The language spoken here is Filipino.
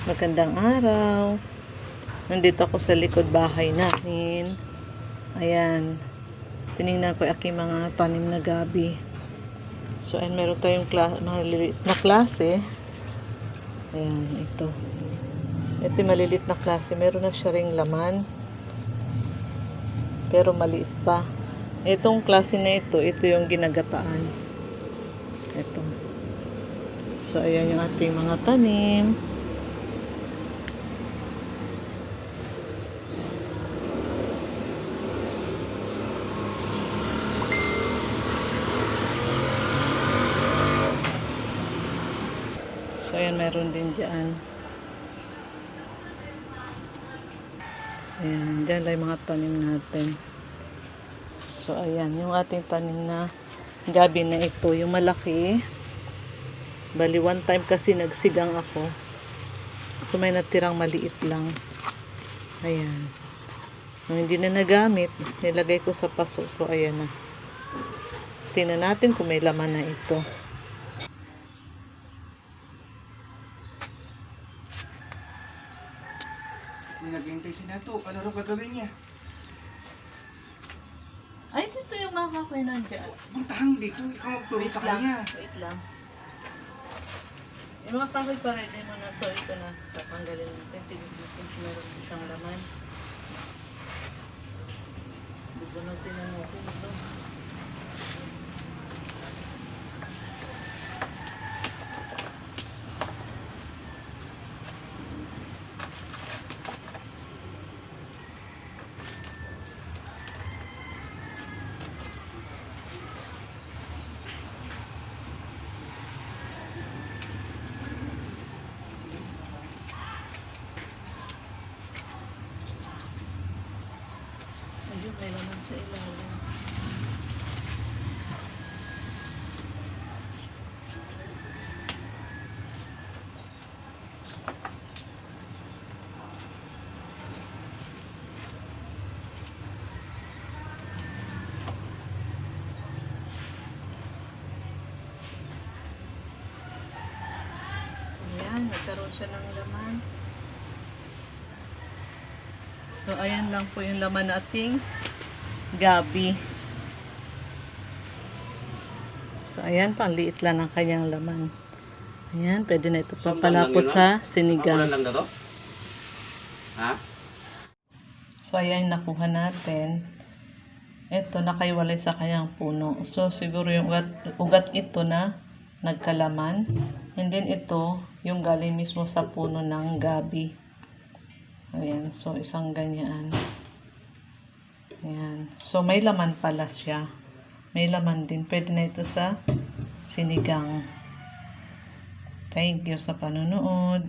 Magandang araw. Nandito ako sa likod bahay namin. Ayan. Tinignan ko yung aking mga tanim na gabi. So, ayan, meron tayong maliliit na klase. Ayan, ito. Ito yung maliliit na klase. Meron na siya ring laman. Pero maliit pa. Itong klase na ito yung ginagataan. Ito. So, ayan yung ating mga tanim. So, ayan, meron din dyan. Ayan, dyan lang yung mga tanim natin. So, ayan, yung ating tanim na gabi na ito, yung malaki. Bali, one time kasi nagsigang ako. So, may natirang maliit lang. Ayan. Nung hindi na nagamit, nilagay ko sa paso. So, ayan na. Tingnan natin kung may laman na ito. Naghihintay si Nato. Ano rin gagawin niya? Ay, dito yung mga kakoy nandiyan. Puntahan dito. Ikaw magturo sa kanya. Wait lang. Yung mga kakoy pa rin mo na. So, ito na. Tatanggalin natin. Tignan natin kung meron siyang laman. Bubunutin na natin ito. Ayun, may laman sa ilalim. Ayan, nagkaroon siya ng laman. So, ayan lang po yung laman nating gabi. So, ayan, pangliit lang ang kanyang laman. Ayan, pwede na ito papalapot sa sinigang. Lang na to? Ha? So, ayan, nakuha natin. Ito, nakaiwalay sa kanyang puno. So, siguro yung ugat ito na nagkalaman. And then, ito, yung galing mismo sa puno ng gabi. Ayan, so isang ganyan. Ayan. So, may laman pala siya. May laman din. Pwede na ito sa sinigang. Thank you sa panonood.